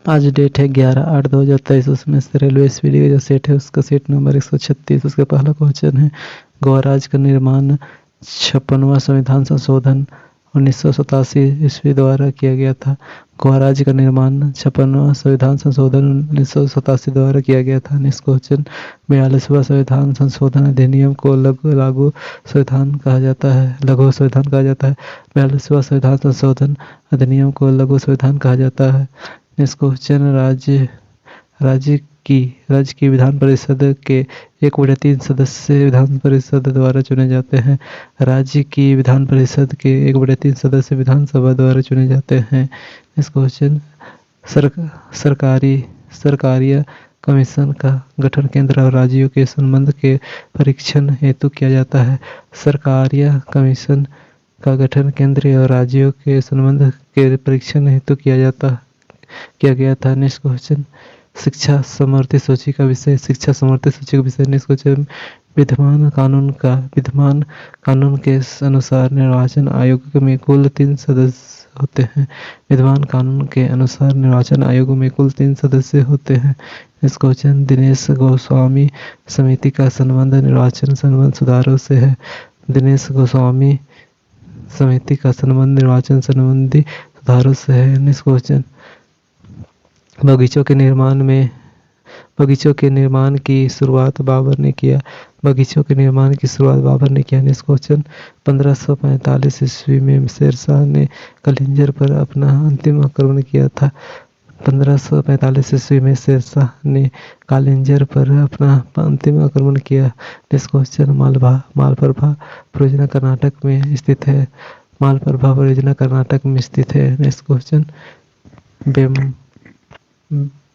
आज डेट है 11/8/2023। उसमें से रेलवे स्पीड का जो सेट है उसका सेट नंबर 136। उसका पहला क्वेश्चन है, गोवा राज्य का निर्माण 56वां संविधान संशोधन 1987 ईस्वी द्वारा किया गया था। गोवा राज्य का निर्माण 56वां संविधान संशोधन 1987 द्वारा किया गया था। नेक्स्ट क्वेश्चन, 42वां संविधान संशोधन अधिनियम को लघु संविधान कहा जाता है। 42वां संविधान संशोधन अधिनियम को लघु संविधान कहा जाता है। नेक्स्ट क्वेश्चन, राज्य की विधान परिषद के 1/3 सदस्य विधान परिषद द्वारा चुने जाते हैं। राज्य की विधान परिषद के 1/3 सदस्य विधानसभा द्वारा चुने जाते हैं। नेक्स्ट क्वेश्चन, सरकारीय कमीशन का गठन केंद्र और राज्यों के संबंध के परीक्षण हेतु किया जाता है। सरकारीय कमीशन का गठन केंद्र और राज्यों के संबंध के परीक्षण हेतु किया गया था। नेक्स्ट क्वेश्चन, शिक्षा समवर्ती सूची का विषय। नेक्स्ट क्वेश्चन, विद्यमान कानून के अनुसार निर्वाचन आयोग में कुल 3 सदस्य होते हैं। विद्यमान कानून के अनुसार निर्वाचन आयोग में कुल 3 सदस्य होते हैं। नेक्स्ट क्वेश्चन, दिनेश गोस्वामी समिति का संबंध निर्वाचन संबंध सुधारों से है। दिनेश गोस्वामी समिति का संबंध निर्वाचन संबंधी सुधारों से है। नेक्स्ट क्वेश्चन, बगीचों के निर्माण की शुरुआत बाबर ने किया। नेक्स्ट क्वेश्चन, 1545 ईस्वी में शेरशाह ने कलिंजर पर अपना अंतिम आक्रमण किया था। 1545 ईस्वी में शेरशाह ने कालिंजर पर अपना अंतिम आक्रमण किया। नेक्स्ट क्वेश्चन, मालप्रभा परियोजना कर्नाटक में स्थित है। नेक्स्ट क्वेश्चन,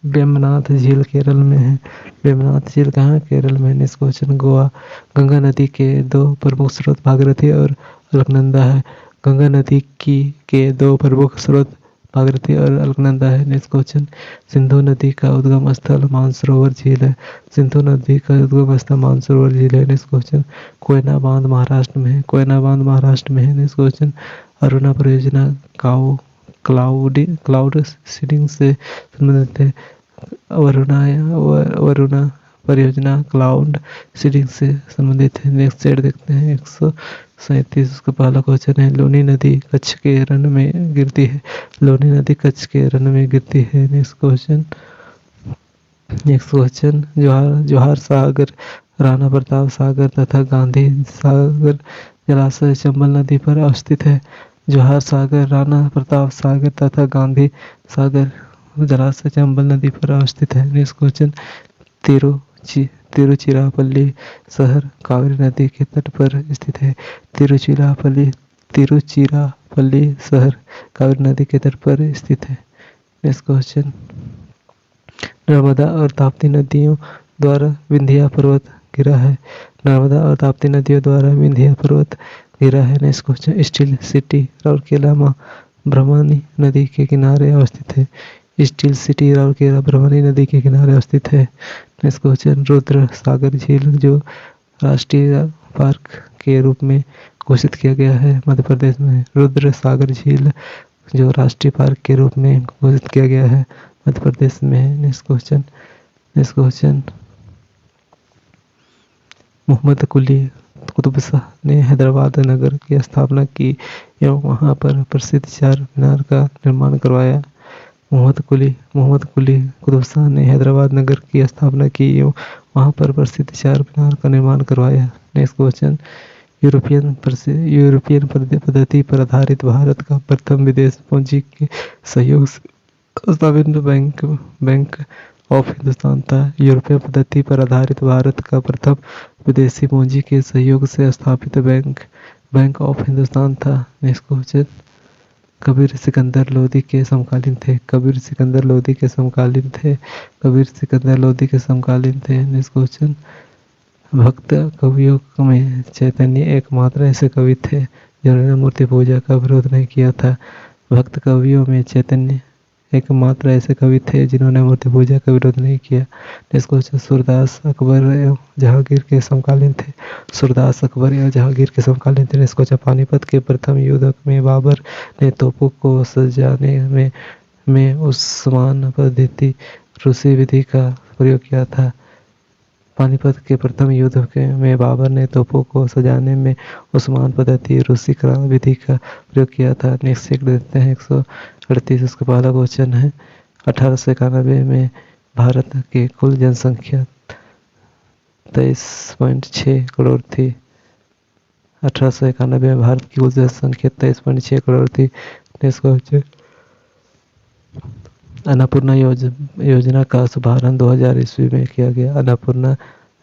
वेम्बनाथ झील केरल में है। वेम्बनाथ झील कहाँ? केरल में। नेक्स्ट क्वेश्चन, गंगा नदी के 2 प्रमुख स्रोत भागीरथी और अलकनंदा है। गंगा नदी के 2 प्रमुख स्रोत भागीरथी और अलकनंदा है। नेक्स्ट क्वेश्चन, सिंधु नदी का उद्गम स्थल मानसरोवर झील है। नेक्स्ट क्वेश्चन, कोयना बांध महाराष्ट्र में है। नेक्स्ट क्वेश्चन, अरुणा परियोजना क्लाउड सीडिंग से संबंधित है। वरुणा परियोजना क्लाउड सीडिंग से संबंधित है। नेक्स्ट सेट देखते हैं 137। उसका पहला क्वेश्चन है, लोनी नदी कच्छ के रण में गिरती है। नेक्स्ट क्वेश्चन, जवाहर सागर, राणा प्रताप सागर तथा गांधी सागर जलाशय चंबल नदी पर अवस्थित है। जवाहर सागर, राणा प्रताप सागर तथा गांधी सागर जलाशय चंबल नदी पर अवस्थित है। नेक्स्ट क्वेश्चन, तिरुचिरापल्ली शहर कावेरी नदी के तट पर स्थित है। तिरुचिरापल्ली शहर कावेरी नदी के तट पर स्थित है। नेक्स्ट क्वेश्चन, नर्मदा और ताप्ती नदियों द्वारा विंध्या पर्वत घिरा है। Next question, steel city Rourkela Brahmani नदी के किनारे अवस्थित है। नेक्स्ट क्वेश्चन, रुद्र सागर झील जो राष्ट्रीय पार्क के रूप में घोषित किया गया है मध्य प्रदेश में। रुद्र सागर झील जो राष्ट्रीय पार्क के रूप में घोषित किया गया है मध्य प्रदेश में। नेक्स्ट क्वेश्चन, मोहम्मद कुतुब शाह ने हैदराबाद नगर की स्थापना की एवं वहां पर प्रसिद्ध चार मीनार का निर्माण करवाया। मोहम्मद कुतुब शाह ने हैदराबाद नगर की स्थापना की एवं वहां पर प्रसिद्ध चार मीनार का निर्माण करवाया। नेक्स्ट क्वेश्चन, यूरोपियन पद्धति पर आधारित भारत का प्रथम विदेश पूंजी के सहयोग से स्थापित बैंक ऑफ हिंदुस्तान था। यूरोपीय पद्धति पर आधारित भारत का प्रथम विदेशी पूंजी के सहयोग से स्थापित बैंक ऑफ हिंदुस्तान था। नेक्स्ट क्वेश्चन, कबीर सिकंदर लोदी के समकालीन थे। नेक्स्ट क्वेश्चन, भक्त कवियों में चैतन्य एकमात्र ऐसे कवि थे जिन्होंने मूर्ति पूजा का विरोध नहीं किया था। भक्त कवियों में चैतन्य एकमात्र ऐसे कवि थे जिन्होंने मूर्ति पूजा का विरोध नहीं किया। नेक्स्ट क्वेश्चन, सूरदास अकबर एवं जहांगीर के समकालीन थे। नेक्स्ट क्वेश्चन, पानीपत के प्रथम युद्ध में बाबर ने तोपों को सजाने में में उस्मान पद्धति रूसी विधि का प्रयोग किया था। पानीपत के प्रथम युद्ध में बाबर ने तोपों को सजाने में उस्मान पद्धति रूसी विधि का प्रयोग किया था। नेक्स्ट चेक देते हैं 138, उसका पहला क्वेश्चन है 1891 में भारत की कुल जनसंख्या 23.6 करोड़ थी। 1891 में भारत की कुल जनसंख्या 23.6 करोड़ थी। नेक्स्ट क्वेश्चन, अन्नपूर्णा योजना का शुभारंभ 2000 ईस्वी में किया गया। अन्नपूर्णा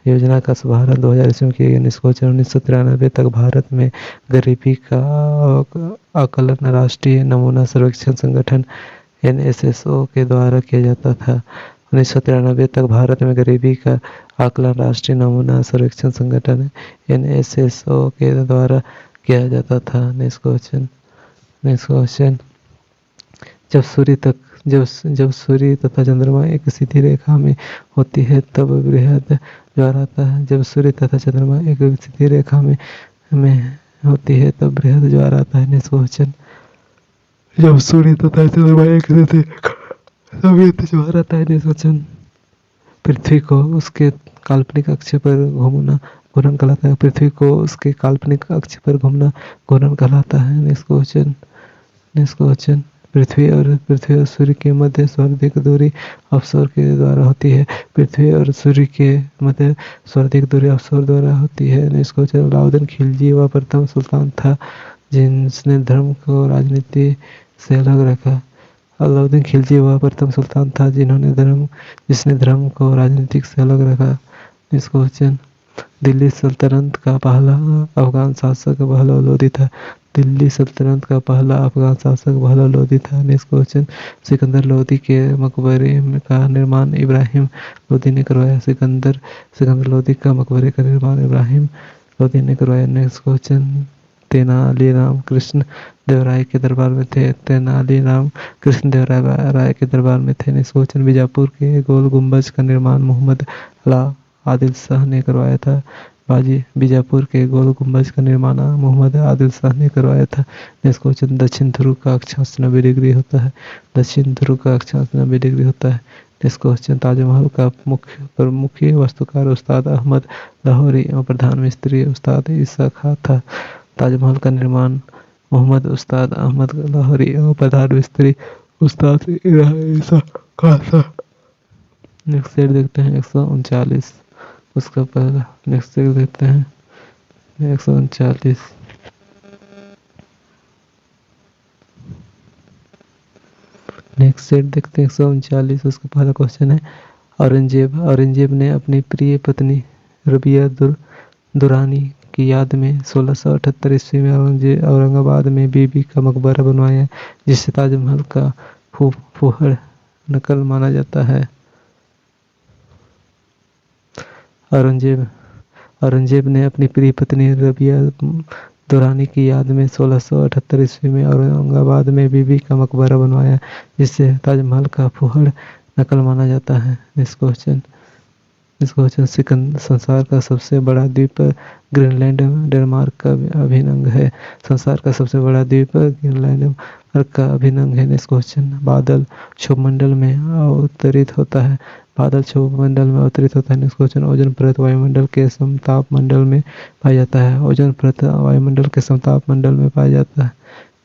योजना का शुभारंभ 2000 ईस्वी में किया गया। नेक्स्ट क्वेश्चन, 1993 तक भारत में गरीबी का आकलन राष्ट्रीय नमूना सर्वेक्षण संगठन NSSO के द्वारा किया जाता था। 1993 तक भारत में गरीबी का आकलन राष्ट्रीय नमूना सर्वेक्षण संगठन NSSO के द्वारा किया जाता था। नेक्स्ट क्वेश्चन, जब सूर्य तथा चंद्रमा एक सीधी रेखा में होती है तब बृहद ज्वार आता है। जब सूर्य तथा चंद्रमा एक सीधी रेखा में होती है तब बृहद ज्वार आता है। नेक्स्ट क्वेश्चन, जब सूर्य तथा चंद्रमा एक सीधी तब ज्वार आता है। नेक्स्ट क्वेश्चन, पृथ्वी को उसके काल्पनिक अक्ष पर घूमना घूर्णन कहलाता है। पृथ्वी को उसके काल्पनिक अक्ष पर घूमना घूर्णन कहलाता है। नेक्स्ट क्वेश्चन, पृथ्वी और सूर्य के मध्य सर्वाधिक दूरी अवसर के द्वारा होती है। पृथ्वी और सूर्य के मध्य सर्वाधिक दूरी अवसर द्वारा होती है। नेक्स्ट क्वेश्चन, अलाउद्दीन खिलजी वह प्रथम सुल्तान था जिसने धर्म को राजनीति से अलग रखा। अलाउद्दीन खिलजी वह प्रथम सुल्तान था जिसने धर्म को राजनीतिक से अलग रखा। नेक्स्ट क्वेश्चन, दिल्ली सल्तनत का पहला अफगान शासक बहलोल लोदी था। दिल्ली सल्तनत का पहला अफगान शासक बहलोल लोदी था। नेक्स्ट क्वेश्चन, सिकंदर लोदी के मकबरे का निर्माण इब्राहिम लोदी ने करवाया। सिकंदर लोदी का मकबरे का निर्माण इब्राहिम लोदी ने करवाया। नेक्स्ट क्वेश्चन, तेनालीराम कृष्ण देव राय के दरबार में थे। तेनालीराम कृष्ण देव राय के दरबार में थे। नेक्स्ट क्वेश्चन, बीजापुर के गोल गुंबज का निर्माण मोहम्मद अला आदिल शाह ने करवाया था। बीजापुर के गोल गुंबज का निर्माण मोहम्मद आदिल शाह ने करवाया था। नेक्स्ट क्वेश्चन, दक्षिण ध्रुव का अक्षांश 90 डिग्री होता है। दक्षिण ध्रुव का अक्षांश 90 डिग्री होता है। नेक्स्ट क्वेश्चन, ताजमहल का मुख्य वास्तुकार उस्ताद अहमद लाहौरी एवं प्रधान मिस्त्री उस्ताद ईसा खां था। ताजमहल का निर्माण मोहम्मद उस्ताद अहमद लाहौरी एवं प्रधान मिस्त्री उस्ताद ईसा खां था। नेक्स्ट सेट देखते हैं 139, उसका पहला। नेक्स्ट सेट देखते हैं 139। नेक्स्ट सेट देखते हैं 139, उसका पहला क्वेश्चन है औरंगजेब ने अपनी प्रिय पत्नी रबिया दुरानी की याद में 1678 ईस्वी में औरंगाबाद में बीबी का मकबरा बनवाया, जिसे ताजमहल का फूहड़ नकल माना जाता है। औरंगजेब ने अपनी प्रिय पत्नी रबिया दुरानी की याद में 1678 ईस्वी में औरंगाबाद में बीबी का मकबरा बनवाया, जिसे ताजमहल का फूहड़ नकल माना जाता है। नेक्स्ट क्वेश्चन, संसार का सबसे बड़ा द्वीप ग्रीनलैंड डेनमार्क का अभिन्न अंग है। संसार का सबसे बड़ा द्वीप ग्रीनलैंड का अभिन्न अंग है। नेक्स्ट क्वेश्चन, बादल क्षोभमंडल में अवतरित होता है। बादल क्षोभमंडल में अवतरित होता है। नेक्स्ट क्वेश्चन, ओजोन परत वायुमंडल के समताप मंडल में पाया जाता है। ओजोन परत वायुमंडल के समताप मंडल में पाया जाता है।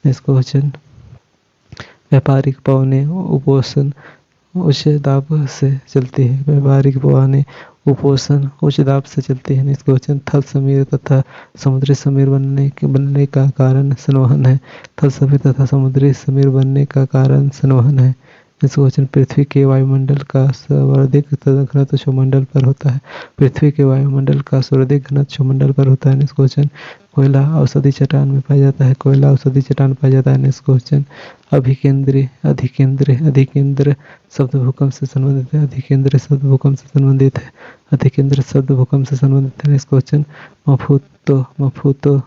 नेक्स्ट क्वेश्चन, व्यापारिक पवनें उपोषण उच्च दाब से चलती है। व्यापारिक पवनें उपोषण उच्च दाब से चलती है। नेक्स्ट क्वेश्चन, थल समीर तथा समुद्री समीर बनने का कारण संवहन है। थल समीर तथा समुद्री समीर बनने का कारण संवहन है। नेक्स्ट क्वेश्चन, पृथ्वी के वायुमंडल का सर्वाधिक घनत्व क्षोभमंडल पर होता है। पृथ्वी के वायुमंडल का सर्वाधिक घनत्व क्षोभमंडल पर होता है। नेक्स्ट क्वेश्चन, कोयला औषधि चट्टान में पाया जाता है। कोयला औषधि चट्टान पाया जाता है। नेक्स्ट क्वेश्चन, अधिकेंद्र शब्द भूकंप से संबंधित है। अधिकेंद्र शब्द भूकंप से संबंधित है। अधिकेंद्र शब्द भूकंप से संबंधित है। नेक्स्ट क्वेश्चन, मफूतो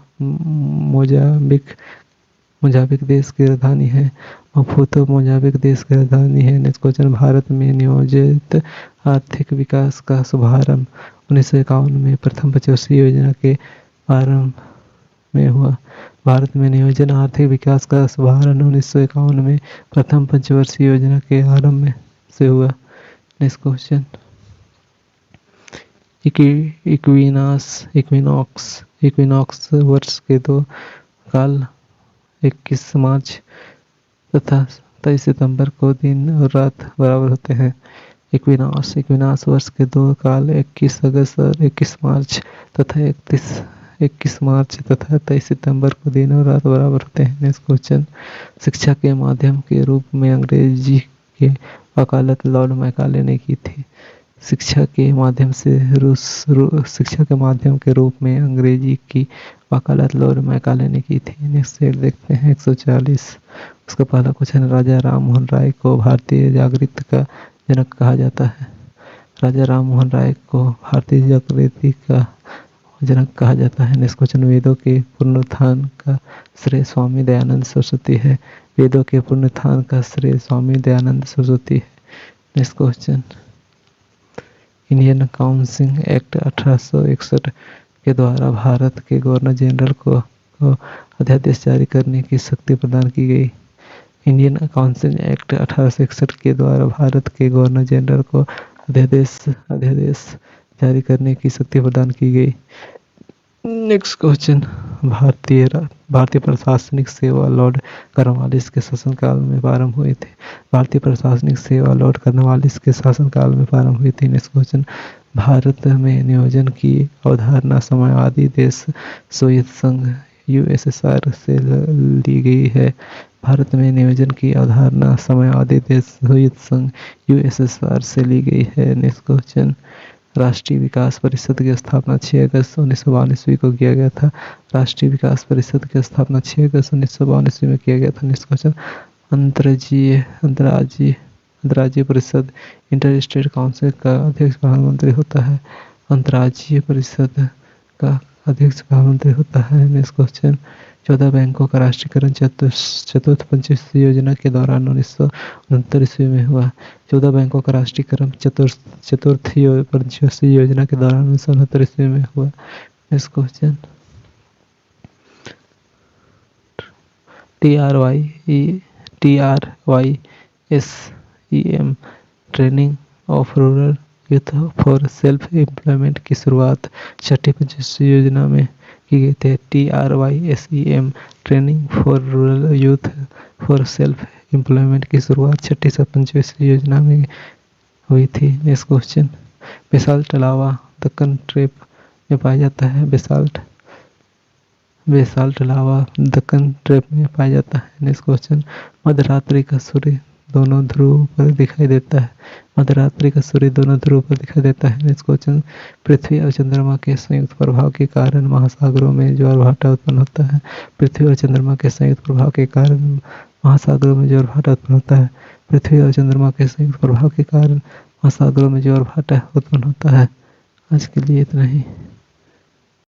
मोजाम्बिक देश की राजधानी है। मफूतो मोजाम्बिक देश की राजधानी है। नेक्स्ट क्वेश्चन, भारत में नियोजित आर्थिक विकास का शुभारंभ 1951 में प्रथम पंचवर्षीय योजना के आरंभ में हुआ। भारत में नियोजन आर्थिक विकास का शुभारंभ 1951 में प्रथम पंचवर्षीय योजना के आरंभ में से हुआ। नेक्स्ट क्वेश्चन, इक्विनॉक्स वर्ष के दो काल 21 मार्च तथा 23 सितंबर को दिन और रात बराबर होते हैं। इक्विनॉक्स वर्ष के दो काल 21 अगस्त और 21 मार्च तथा 21 मार्च तथा 23 सितंबर को दिन और रात बराबर होते हैं। नेक्स्ट क्वेश्चन, शिक्षा के माध्यम के रूप में अंग्रेजी की वकालत लॉर्ड मैकाले ने की थी। शिक्षा के माध्यम के रूप में अंग्रेजी की वकालत लॉर्ड मैकाले ने की थी। नेक्स्ट सेट देखते हैं 140। उसका पहला क्वेश्चन, राजा राम मोहन राय को भारतीय जागृति का जनक कहा जाता है। राजा राम मोहन राय को भारतीय जागृति का जनक कहा जाता है। नेक्स्ट क्वेश्चन, वेदों के पुनरुत्थान का श्रेय स्वामी दयानंद सरस्वती है। वेदों के पुनरुत्थान का श्रेय स्वामी दयानंद सरस्वती है। Next question, Indian council act 1861 के द्वारा भारत के गवर्नर जनरल को अध्यादेश जारी करने की शक्ति प्रदान की गई। इंडियन काउंसिल एक्ट 1861 के द्वारा भारत के गवर्नर जनरल को अध्यादेश जारी करने की शक्ति प्रदान की गई। नेक्स्ट क्वेश्चन, भारतीय प्रशासनिक सेवा लॉर्ड कॉर्नवालिस के शासनकाल में प्रारंभ हुए थे। भारतीय प्रशासनिक सेवा लॉर्ड कॉर्नवालिस के शासनकाल में प्रारंभ हुई थी। नेक्स्ट क्वेश्चन, भारत में नियोजन की अवधारणा समाजवादी देश सोवियत संघ यूएसएसआर से ली गई है। भारत में नियोजन की अवधारणा समाजवादी देश सोवियत संघ यूएसएसआर से ली गई है। नेक्स्ट क्वेश्चन, राष्ट्रीय विकास परिषद की स्थापना 6 अगस्त 1952 ईस्वी को किया गया था। राष्ट्रीय विकास परिषद की स्थापना 6 अगस्त 1952 ईस्वी में किया गया था। नेक्स्ट क्वेश्चन, अंतर्राज्यीय परिषद इंटर स्टेट काउंसिल का अध्यक्ष प्रधानमंत्री होता है। अंतर्राज्यीय परिषद का अध्यक्ष प्रधानमंत्री होता है। नेक्स्ट क्वेश्चन, 14 बैंकों का राष्ट्रीयकरण चतुर्थ पंचवर्षीय योजना के दौरान 1969 ईस्वी में हुआ। 14 बैंकों का राष्ट्रीयकरण चतुर्थ पंचवर्षीय योजना के दौरान 1969 ईस्वी में हुआ। Next question, TRYSEM training of rural youth for self employment की शुरुआत छठी पंचवर्षीय योजना में की गई थी। TRYSEM training for rural youth for self employment की शुरुआत छठी पंचवर्षीय योजना में हुई थी। नेक्स्ट क्वेश्चन, बेसाल्ट लावा दक्कन ट्रेप में पाया जाता है। बेसाल्ट लावा दक्कन ट्रेप में पाया जाता है। नेक्स्ट क्वेश्चन, मध्यरात्रि का सूर्य दोनों ध्रुव पर दिखाई देता है। मध्यरात्रि का सूर्य दोनों ध्रुव पर दिखाई देता है। नेक्स्ट क्वेश्चन, पृथ्वी और चंद्रमा के संयुक्त प्रभाव के कारण महासागरों में ज्वार भाटा उत्पन्न होता है। पृथ्वी और चंद्रमा के संयुक्त प्रभाव के कारण महासागरों में ज्वार भाटा उत्पन्न होता है। पृथ्वी और चंद्रमा के संयुक्त प्रभाव के कारण महासागरों में ज्वार भाटा उत्पन्न होता है। आज के लिए इतना ही।